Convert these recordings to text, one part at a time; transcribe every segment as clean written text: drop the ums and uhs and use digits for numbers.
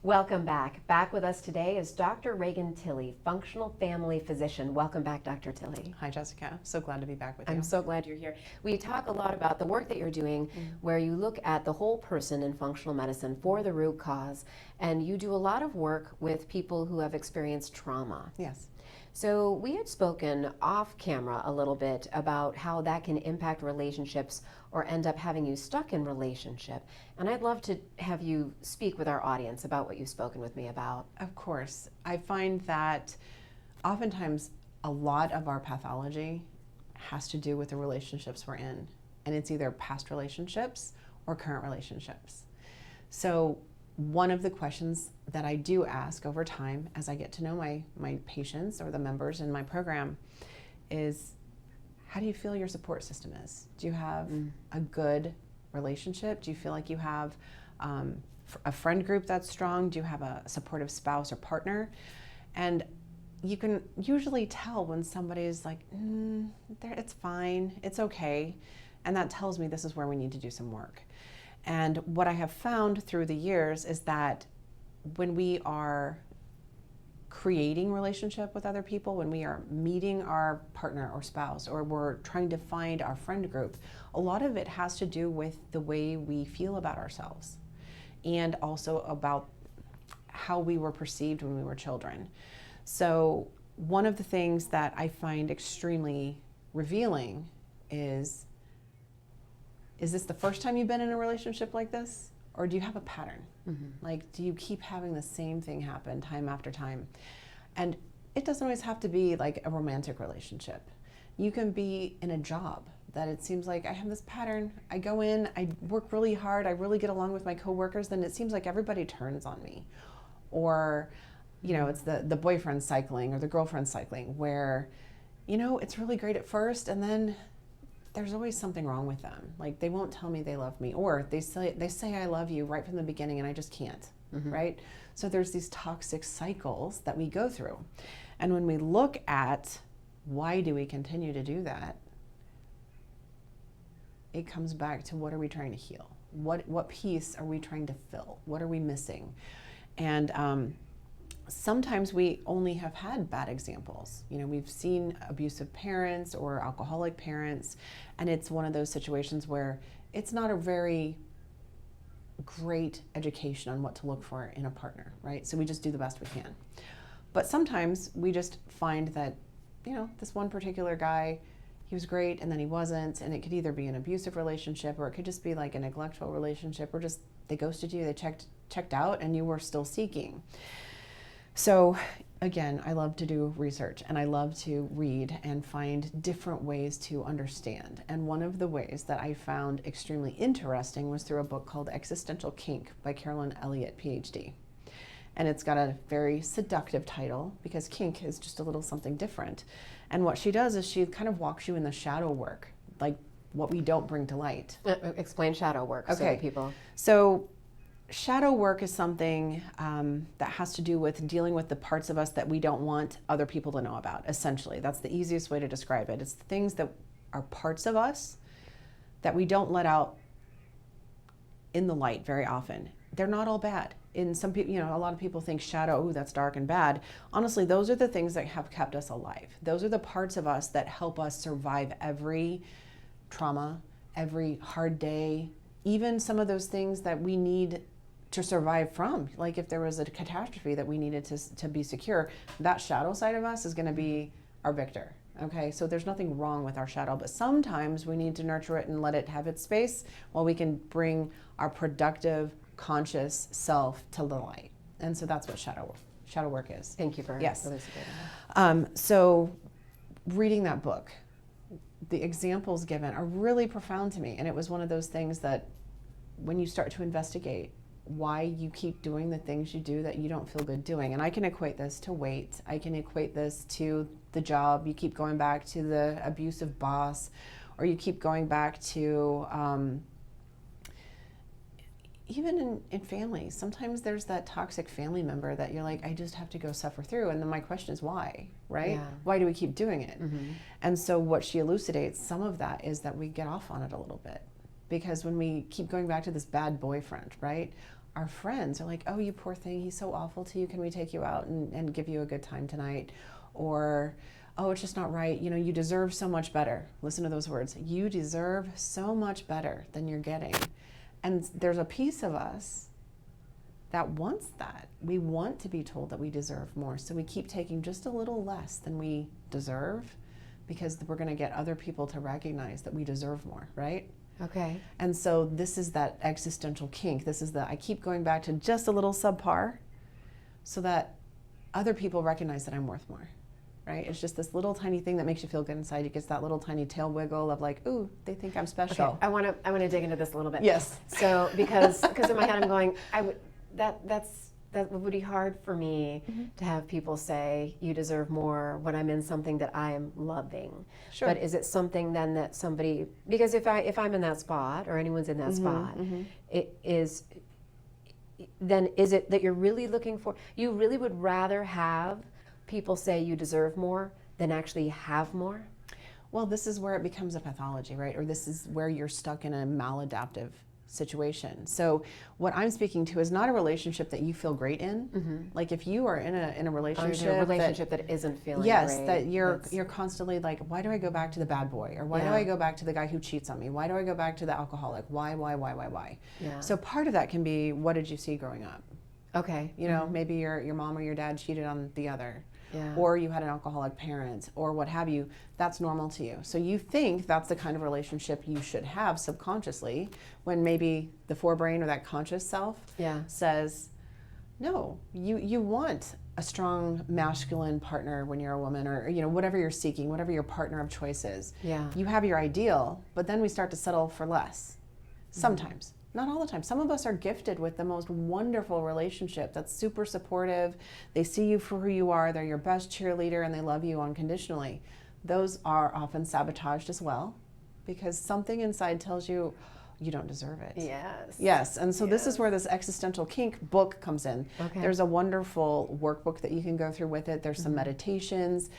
Welcome back. Back with us today is Dr. Reagan Tilley, functional family physician. Welcome back, Dr. Tilley. Hi, Jessica. So glad to be back with you. I'm so glad you're here. We talk a lot about the work that you're doing where you look at the whole person in functional medicine for the root cause, and you do a lot of work with people who have experienced trauma. Yes. So we had spoken off camera a little bit about how that can impact relationships or end up having you stuck in relationship. And I'd love to have you speak with our audience about what you've spoken with me about. Of course. I find that oftentimes a lot of our pathology has to do with the relationships we're in. And it's either past relationships or current relationships. So one of the questions that I do ask over time as I get to know my patients or the members in my program is, how do you feel your support system is? Do you have a good relationship? Do you feel like you have a friend group that's strong? Do you have a supportive spouse or partner? And you can usually tell when somebody's like, it's fine, it's okay. And that tells me this is where we need to do some work. And what I have found through the years is that when we are creating relationship with other people, when we are meeting our partner or spouse, or we're trying to find our friend group, a lot of it has to do with the way we feel about ourselves and also about how we were perceived when we were children. So one of the things that I find extremely revealing is this the first time you've been in a relationship like this? Or do you have a pattern? Like, do you keep having the same thing happen time after time? And it doesn't always have to be like a romantic relationship. You can be in a job that it seems like I have this pattern. I go in, I work really hard, I really get along with my coworkers, then it seems like everybody turns on me. Or, it's the boyfriend cycling or the girlfriend cycling where, it's really great at first and then there's always something wrong with them. Like, they won't tell me they love me, or they say I love you right from the beginning and I just can't, right? So there's these toxic cycles that we go through. And when we look at why do we continue to do that, it comes back to, what are we trying to heal? What piece are we trying to fill? What are we missing? And sometimes we only have had bad examples. We've seen abusive parents or alcoholic parents, and it's one of those situations where it's not a very great education on what to look for in a partner, right? So we just do the best we can. But sometimes we just find that, this one particular guy, he was great and then he wasn't, and it could either be an abusive relationship or it could just be like a neglectful relationship, or just they ghosted you, they checked out and you were still seeking. So again, I love to do research and I love to read and find different ways to understand. And one of the ways that I found extremely interesting was through a book called Existential Kink by Carolyn Elliott, PhD. And it's got a very seductive title because kink is just a little something different. And what she does is she kind of walks you in the shadow work, like what we don't bring to light. Explain shadow work so that people. So shadow work is something that has to do with dealing with the parts of us that we don't want other people to know about, essentially. That's the easiest way to describe it. It's the things that are parts of us that we don't let out in the light very often. They're not all bad. In some people, a lot of people think shadow, ooh, that's dark and bad. Honestly, those are the things that have kept us alive. Those are the parts of us that help us survive every trauma, every hard day, even some of those things that we need to survive from. Like if there was a catastrophe that we needed to be secure, that shadow side of us is going to be our victor. Okay, so there's nothing wrong with our shadow, but sometimes we need to nurture it and let it have its space while we can bring our productive, conscious self to the light. And so that's what shadow work is. Thank you for elucidating that. So reading that book, the examples given are really profound to me. And it was one of those things that when you start to investigate why you keep doing the things you do that you don't feel good doing. And I can equate this to weight. I can equate this to the job. You keep going back to the abusive boss, or you keep going back to even in families. Sometimes there's that toxic family member that you're like, I just have to go suffer through. And then my question is why, right? Yeah. Why do we keep doing it? And so what she elucidates, some of that is that we get off on it a little bit. Because when we keep going back to this bad boyfriend, right? our friends are like, oh, you poor thing, he's so awful to you. Can we take you out and give you a good time tonight? Or, oh, it's just not right. You know, you deserve so much better. Listen to those words. You deserve so much better than you're getting. And there's a piece of us that wants that. We want to be told that we deserve more. So we keep taking just a little less than we deserve because we're going to get other people to recognize that we deserve more, right? Okay. And so this is that existential kink. This is I keep going back to just a little subpar so that other people recognize that I'm worth more, right? It's just this little tiny thing that makes you feel good inside. You get that little tiny tail wiggle of like, ooh, they think I'm special. Okay. I want to dig into this a little bit. Yes. So because in my head I'm going, that would be hard for me to have people say you deserve more when I'm in something that I am loving. Sure. But is it something then that somebody, because if I'm in that spot or anyone's in that spot, is it that you're really looking for, you really would rather have people say you deserve more than actually have more? Well, this is where it becomes a pathology, right? Or this is where you're stuck in a maladaptive situation. So what I'm speaking to is not a relationship that you feel great in. Like if you are in a relationship, that isn't feeling yes, great. that you're constantly like, why do I go back to the bad boy? Or why do I go back to the guy who cheats on me? Why do I go back to the alcoholic? Why? Yeah. So part of that can be, what did you see growing up? Okay. You know, maybe your mom or your dad cheated on the other. Yeah. Or you had an alcoholic parent, or what have you. That's normal to you. So you think that's the kind of relationship you should have subconsciously, when maybe the forebrain or that conscious self says, no, you want a strong masculine partner when you're a woman, or you know, whatever you're seeking, whatever your partner of choice is. Yeah. You have your ideal, but then we start to settle for less. Sometimes. Not all the time. Some of us are gifted with the most wonderful relationship that's super supportive. They see you for who you are. They're your best cheerleader and they love you unconditionally. Those are often sabotaged as well because something inside tells you you don't deserve it. Yes. Yes. And so this is where this existential kink book comes in. Okay. There's a wonderful workbook that you can go through with it. There's some meditations.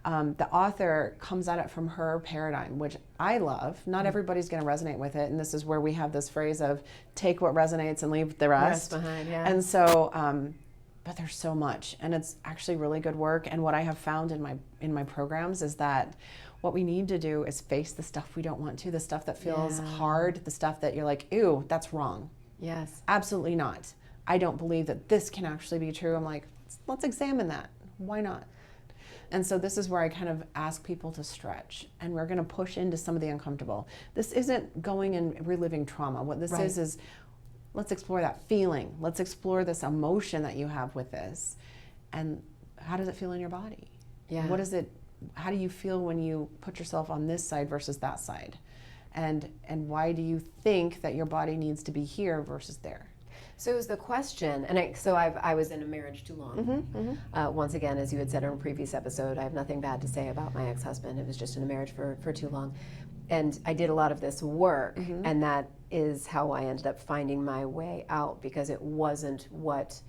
The author comes at it from her paradigm, which I love. Not everybody's going to resonate with it, and this is where we have this phrase of take what resonates and leave the rest. Behind, yeah. And so, but there's so much, and it's actually really good work. And what I have found in my programs is that what we need to do is face the stuff we don't want to, the stuff that feels hard, the stuff that you're like, ew, that's wrong. Yes. Absolutely not. I don't believe that this can actually be true. I'm like, let's examine that. Why not? And so this is where I kind of ask people to stretch, and we're going to push into some of the uncomfortable. This isn't going and reliving trauma. What this is let's explore that feeling. Let's explore this emotion that you have with this. And how does it feel in your body? Yeah. How do you feel when you put yourself on this side versus that side? And why do you think that your body needs to be here versus there? So is the question, and I was in a marriage too long. Once again, as you had said in a previous episode, I have nothing bad to say about my ex-husband. It was just in a marriage for too long. And I did a lot of this work, and that is how I ended up finding my way out, because it wasn't what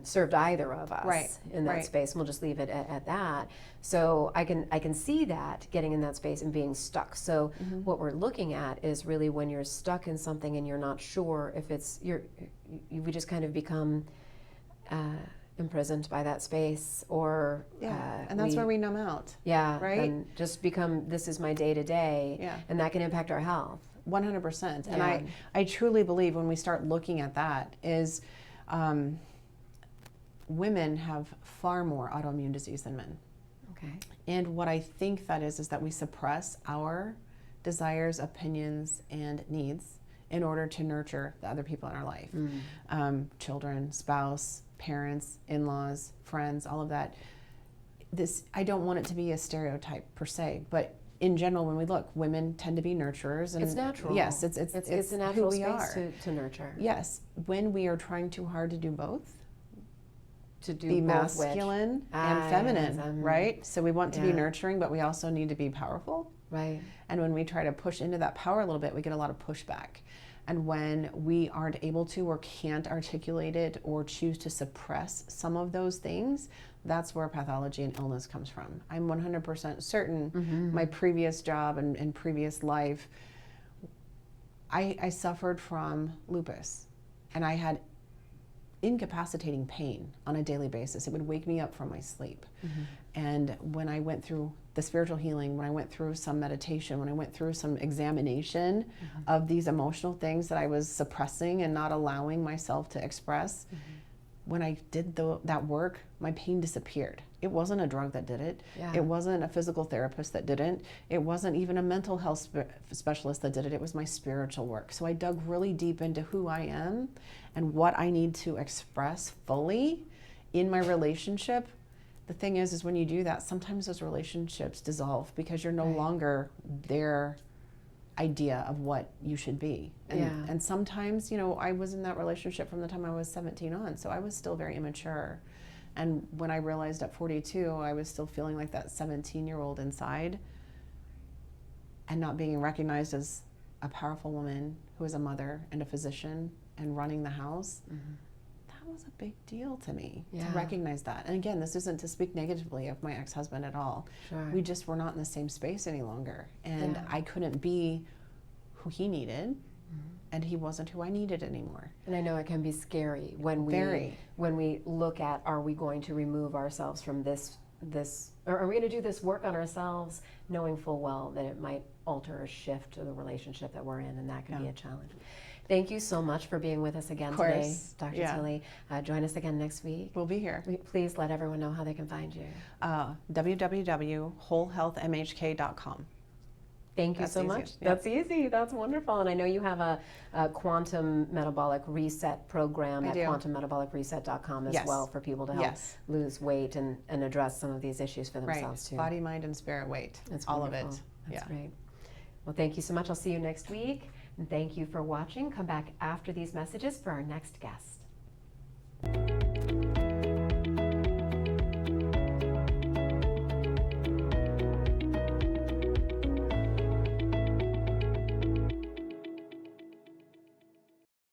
served either of us in that space. And we'll just leave it at that. So I can see that, getting in that space and being stuck. So what we're looking at is really when you're stuck in something and you're not sure if it's we just kind of become imprisoned by that space, or and that's where we numb out. Right. And just become, this is my day to day, and that can impact our health. 100%. And I truly believe when we start looking at that is women have far more autoimmune disease than men. Okay. And what I think that is that we suppress our desires, opinions, and needs in order to nurture the other people in our life. Children, spouse, parents, in-laws, friends, all of that. I don't want it to be a stereotype per se, but in general, when we look, women tend to be nurturers. And it's natural. Yes, it's a natural space to nurture. Yes. When we are trying too hard to do both, to do be both masculine and feminine, right? So we want to be nurturing, but we also need to be powerful. Right. And when we try to push into that power a little bit, we get a lot of pushback. And when we aren't able to or can't articulate it or choose to suppress some of those things, that's where pathology and illness comes from. I'm 100% certain my previous job and previous life, I suffered from lupus. And I had incapacitating pain on a daily basis. It would wake me up from my sleep. And when I went through the spiritual healing, when I went through some meditation, when I went through some examination of these emotional things that I was suppressing and not allowing myself to express, when I did that work, my pain disappeared. It wasn't a drug that did it. Yeah. It wasn't a physical therapist that didn't. It wasn't even a mental health specialist that did it. It was my spiritual work. So I dug really deep into who I am and what I need to express fully in my relationship. The thing is when you do that, sometimes those relationships dissolve because you're no longer their idea of what you should be. And sometimes, I was in that relationship from the time I was 17 on, so I was still very immature. And when I realized at 42, I was still feeling like that 17-year-old inside and not being recognized as a powerful woman who is a mother and a physician and running the house. That was a big deal to me to recognize that. And again, this isn't to speak negatively of my ex-husband at all. We just were not in the same space any longer. And I couldn't be who he needed. And he wasn't who I needed anymore. And I know it can be scary when we look at, are we going to remove ourselves from this, or are we going to do this work on ourselves, knowing full well that it might alter or shift the relationship that we're in, and that can be a challenge. Thank you so much for being with us again today, Dr. Tilley. Join us again next week. We'll be here. Please let everyone know how they can find you. www.wholehealthmhk.com. Thank you so much. That's easy. That's wonderful. And I know you have a quantum metabolic reset program at quantummetabolicreset.com as well for people to help lose weight and address some of these issues for themselves too. Body, mind, and spirit weight. That's all wonderful. of it. That's great. Well, thank you so much. I'll see you next week. And thank you for watching. Come back after these messages for our next guest.